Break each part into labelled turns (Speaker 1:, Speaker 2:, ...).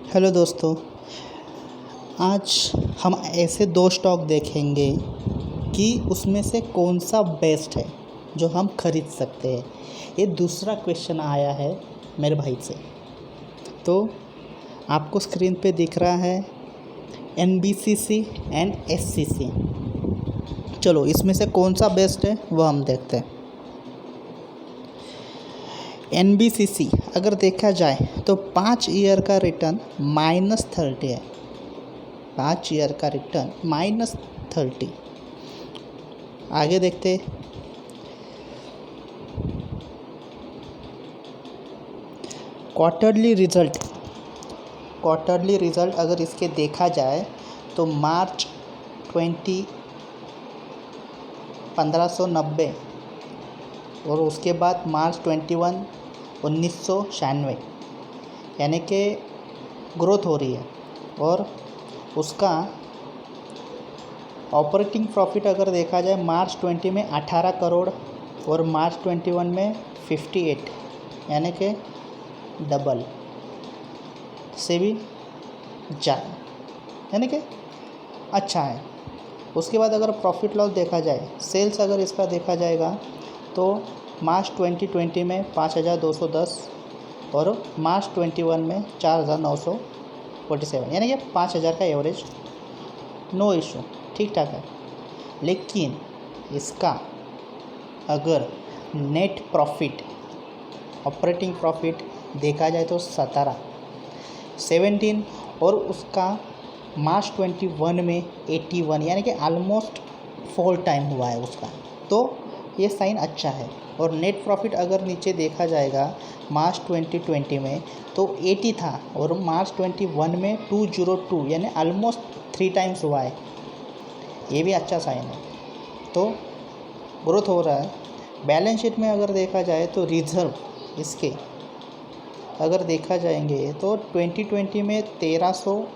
Speaker 1: Hello दोस्तों, आज हम ऐसे दो स्टॉक देखेंगे कि उसमें से कौन सा बेस्ट है जो हम खरीद सकते हैं। ये दूसरा क्वेश्चन आया है मेरे भाई से। तो आपको स्क्रीन पे दिख रहा है NBCC एंड SCC। चलो इसमें से कौन सा बेस्ट है वो हम देखते हैं। NBCC अगर देखा जाए तो 5 ईयर का रिटर्न -30 है। 5 ईयर का रिटर्न -30। आगे देखते क्वार्टरली रिज़ल्ट अगर इसके देखा जाए तो मार्च 20 1590 और उसके बाद मार्च 21 1996, यानी कि ग्रोथ हो रही है। और उसका ऑपरेटिंग प्रॉफिट अगर देखा जाए मार्च 20 में 18 करोड़ और मार्च 21 में 58, यानी कि डबल से भी ज़्यादा, यानी कि अच्छा है। उसके बाद अगर प्रॉफिट लॉस देखा जाए, सेल्स अगर इसका देखा जाएगा तो मार्च 2020 में 5210 और मार्च 21 में 4947, यानी कि 5000 का एवरेज, नो इशू, ठीक ठाक है। लेकिन इसका अगर नेट प्रॉफिट, ऑपरेटिंग प्रॉफिट देखा जाए तो 17 और उसका मार्च 21 में 81, यानी कि आलमोस्ट फॉल टाइम हुआ है उसका, तो ये साइन अच्छा है। और नेट प्रॉफिट अगर नीचे देखा जाएगा मार्च 2020 में तो 80 था और मार्च 21 में 202, यानी आलमोस्ट 3 टाइम्स हुआ है। ये भी अच्छा साइन है, तो ग्रोथ हो रहा है। बैलेंस शीट में अगर देखा जाए तो रिजर्व इसके अगर देखा जाएंगे तो 2020 में 1300,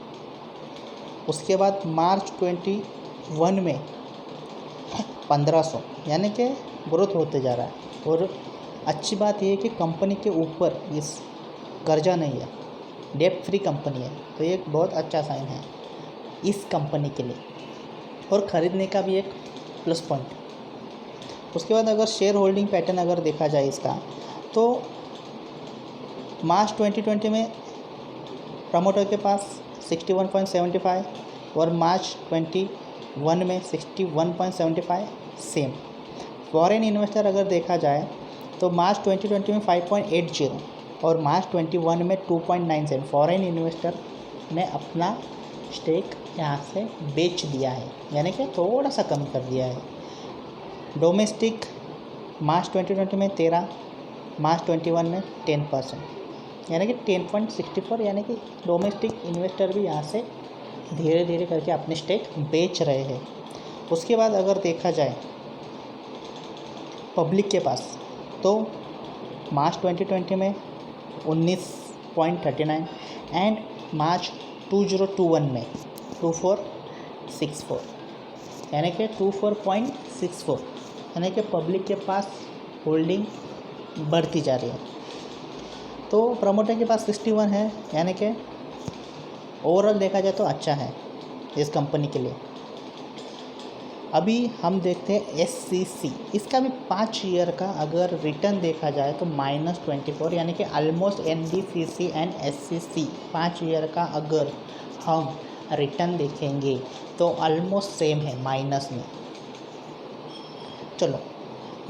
Speaker 1: उसके बाद मार्च 21 में 1500, यानी कि ग्रोथ होते जा रहा है। और अच्छी बात यह है कि कंपनी के ऊपर इस कर्जा नहीं है, डेट फ्री कंपनी है, तो ये एक बहुत अच्छा साइन है इस कंपनी के लिए और ख़रीदने का भी एक प्लस पॉइंट। उसके बाद अगर शेयर होल्डिंग पैटर्न अगर देखा जाए इसका तो मार्च 2020 में प्रमोटर के पास 61.75 और मार्च 21 में 61.75 सेम। फॉरेन इन्वेस्टर अगर देखा जाए तो मार्च 2020 में 5.80 और मार्च 21 में 2.97। फॉरेन इन्वेस्टर ने अपना स्टेक यहाँ से बेच दिया है, यानी कि थोड़ा सा कम कर दिया है। डोमेस्टिक मार्च 2020 में 13, मार्च 21 में 10%, यानी कि 10.64, यानी कि डोमेस्टिक इन्वेस्टर भी यहाँ से धीरे धीरे करके अपने स्टेक बेच रहे हैं। उसके बाद अगर देखा जाए पब्लिक के पास तो मार्च 2020 में 19.39 एंड मार्च 2021 में 2464, यानी कि 24.64, यानी कि पब्लिक के पास होल्डिंग बढ़ती जा रही है। तो प्रमोटर के पास 61 है, यानी कि ओवरऑल देखा जाए तो अच्छा है इस कंपनी के लिए। अभी हम देखते हैं SCC। इसका भी 5 ईयर का अगर रिटर्न देखा जाए तो -24, यानी कि almost NBCC and SCC 5 year का अगर हम रिटर्न देखेंगे तो ऑलमोस्ट सेम है, माइनस में। चलो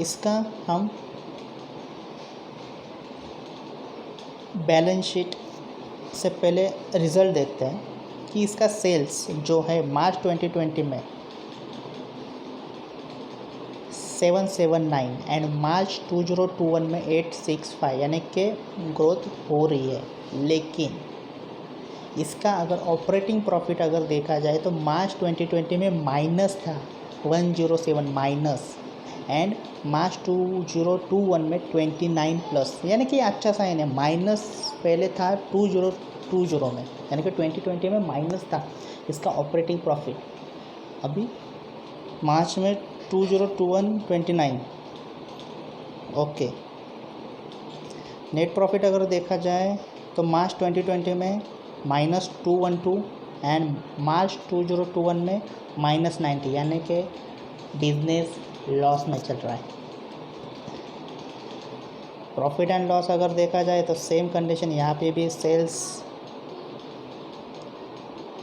Speaker 1: इसका हम बैलेंस शीट से पहले रिज़ल्ट देखते हैं कि इसका सेल्स जो है मार्च 2020 में 779 एंड मार्च 2021 में 865, यानी कि ग्रोथ हो रही है। लेकिन इसका अगर ऑपरेटिंग प्रॉफिट अगर देखा जाए तो मार्च 2020 में माइनस था 107 माइनस एंड मार्च 2021 में 29 प्लस, यानी कि अच्छा साइन है। माइनस पहले था 2020 में, यानी कि 2020 में माइनस था इसका ऑपरेटिंग प्रॉफिट। अभी मार्च में 2021 29, ओके। नेट प्रॉफिट अगर देखा जाए तो मार्च 2020 में -212 एंड मार्च 2021 में -90, यानी कि बिजनेस लॉस में चल रहा है। प्रॉफिट एंड लॉस अगर देखा जाए तो सेम कंडीशन यहाँ पे भी, सेल्स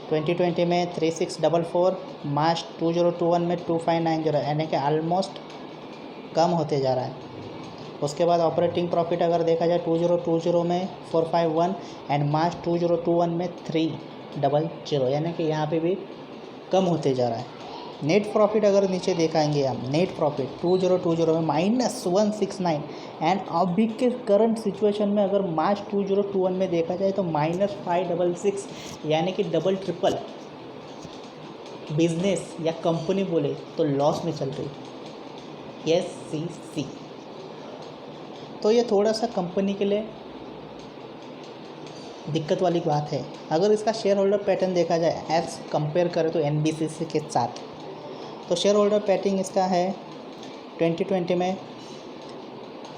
Speaker 1: 2020 में 3644, मार्च 2021 में 2590, यानी कि ऑलमोस्ट कम होते जा रहा है। उसके बाद ऑपरेटिंग प्रॉफिट अगर देखा जाए 2020 में 451 एंड मार्च 2021 में 300, यानी कि यहाँ पे भी कम होते जा रहा है। नेट प्रॉफिट अगर नीचे देखेंगे हम, नेट प्रॉफिट 2020 में -169 एंड अभी के करंट सिचुएशन में अगर मार्च 2021 में देखा जाए तो -566, यानी कि डबल ट्रिपल बिजनेस या कंपनी बोले तो लॉस में चल रही है, SCC। तो ये थोड़ा सा कंपनी के लिए दिक्कत वाली बात है। अगर इसका शेयर होल्डर पैटर्न देखा जाए एज कंपेयर करें तो NBCC के साथ, तो शेयर होल्डर पैटर्न इसका है 2020 में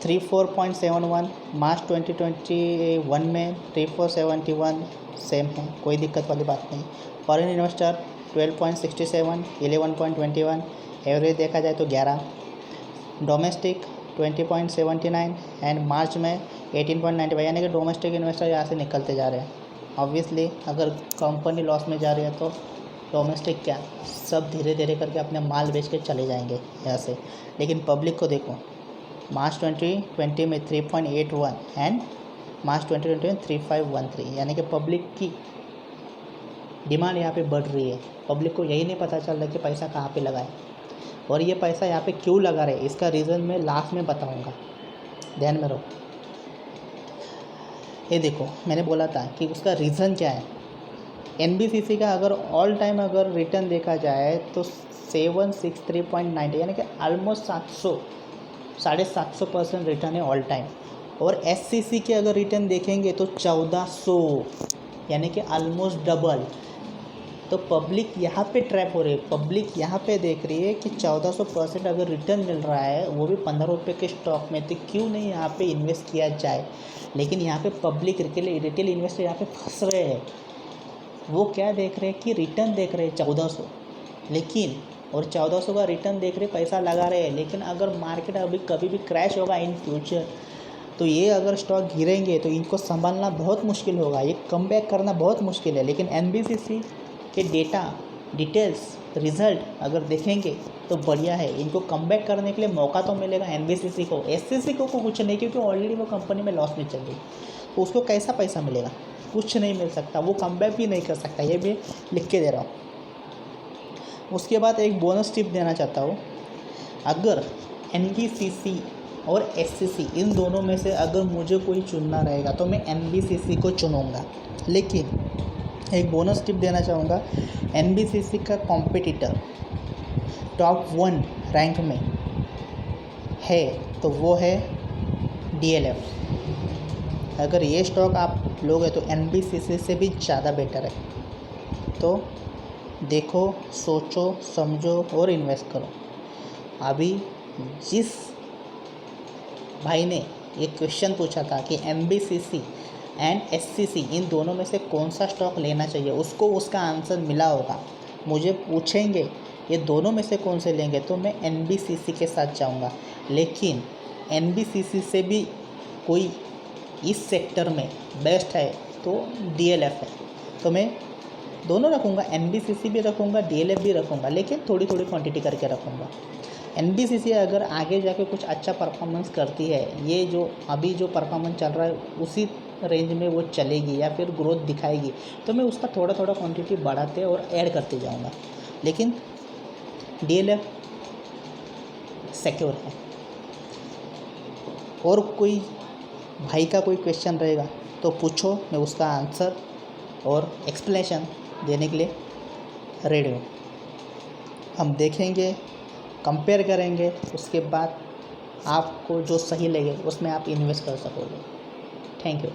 Speaker 1: 34.71, मार्च 2021 में 3471, सेम है, कोई दिक्कत वाली बात नहीं। फॉरेन इन्वेस्टर 12.67, 11.21, एवरेज देखा जाए तो 11। डोमेस्टिक 20.79 एंड मार्च में 18.95, यानी कि डोमेस्टिक इन्वेस्टर यहाँ से निकलते जा रहे हैं। ऑब्वियसली अगर कंपनी लॉस में जा रही है तो डोमेस्टिक क्या, सब धीरे धीरे करके अपने माल बेच के चले जाएंगे यहाँ से। लेकिन पब्लिक को देखो, मार्च 2020 में 3.81 एंड मार्च 2020 में 3513, यानी कि पब्लिक की डिमांड यहाँ पे बढ़ रही है। पब्लिक को यही नहीं पता चल रहा कि पैसा कहाँ पे लगाए और ये पैसा यहाँ पे क्यों लगा रहे, इसका रीज़न मैं लास्ट में बताऊँगा, ध्यान में रखो। ये देखो, मैंने बोला था कि उसका रीज़न क्या है। NBCC का अगर ऑल टाइम अगर रिटर्न देखा जाए तो 763.90, यानी कि ऑलमोस्ट 700% रिटर्न है ऑल टाइम। और SCC के अगर रिटर्न देखेंगे तो 1400, यानी कि ऑलमोस्ट डबल। तो पब्लिक यहाँ पे ट्रैप हो रही है, पब्लिक यहाँ पे देख रही है कि 1400% अगर रिटर्न मिल रहा है वो भी 15 रुपये के स्टॉक में, तो क्यों नहीं यहाँ पे इन्वेस्ट किया जाए। लेकिन यहाँ पे पब्लिक रिटेल इन्वेस्टर यहाँ पे फंस रहे हैं। वो क्या देख रहे हैं कि रिटर्न देख रहे हैं 1400, लेकिन और 1400 का रिटर्न देख रहे, पैसा लगा रहे हैं। लेकिन अगर मार्केट अभी कभी भी क्रैश होगा इन फ्यूचर, तो ये अगर स्टॉक गिरेंगे तो इनको संभालना बहुत मुश्किल होगा, ये कम बैक करना बहुत मुश्किल है। लेकिन NBCC के डिटेल्स रिज़ल्ट अगर देखेंगे तो बढ़िया है, इनको कम बैक करने के लिए मौका तो मिलेगा NBCC को। SCC को कुछ नहीं, क्योंकि ऑलरेडी वो कंपनी में लॉस में चल रही, तो उसको कैसा पैसा मिलेगा, कुछ नहीं मिल सकता, वो कम बैक भी नहीं कर सकता, ये भी लिख के दे रहा हूँ। उसके बाद एक बोनस टिप देना चाहता हूँ। अगर NBCC और SCC इन दोनों में से अगर मुझे कोई चुनना रहेगा तो मैं NBCC को चुनूँगा। लेकिन एक बोनस टिप देना चाहूँगा, NBCC का कॉम्पिटिटर टॉप 1 रैंक में है तो वो है DLF। अगर ये स्टॉक आप लोगे तो NBCC से भी ज़्यादा बेटर है। तो देखो, सोचो, समझो और इन्वेस्ट करो। अभी जिस भाई ने ये क्वेश्चन पूछा था कि NBCC एंड SCC इन दोनों में से कौन सा स्टॉक लेना चाहिए, उसको उसका आंसर मिला होगा। मुझे पूछेंगे ये दोनों में से कौन से लेंगे तो मैं NBCC के साथ जाऊंगा। लेकिन NBCC से भी कोई इस सेक्टर में बेस्ट है तो DLF है, तो मैं दोनों रखूँगा, NBCC भी रखूँगा, DLF भी रखूँगा, लेकिन थोड़ी थोड़ी क्वांटिटी करके रखूँगा। NBCC अगर आगे जाके कुछ अच्छा परफॉर्मेंस करती है, ये जो अभी जो परफॉर्मेंस चल रहा है उसी रेंज में वो चलेगी या फिर ग्रोथ दिखाएगी, तो मैं उसका थोड़ा थोड़ा क्वांटिटी बढ़ाते और ऐड करते जाऊंगा। लेकिन DLF सिक्योर है। और कोई भाई का कोई क्वेश्चन रहेगा तो पूछो, मैं उसका आंसर और एक्सप्लेनेशन देने के लिए रेडी हूँ। हम देखेंगे, कंपेयर करेंगे, उसके बाद आपको जो सही लगे उसमें आप इन्वेस्ट कर सकोगे। Thank you.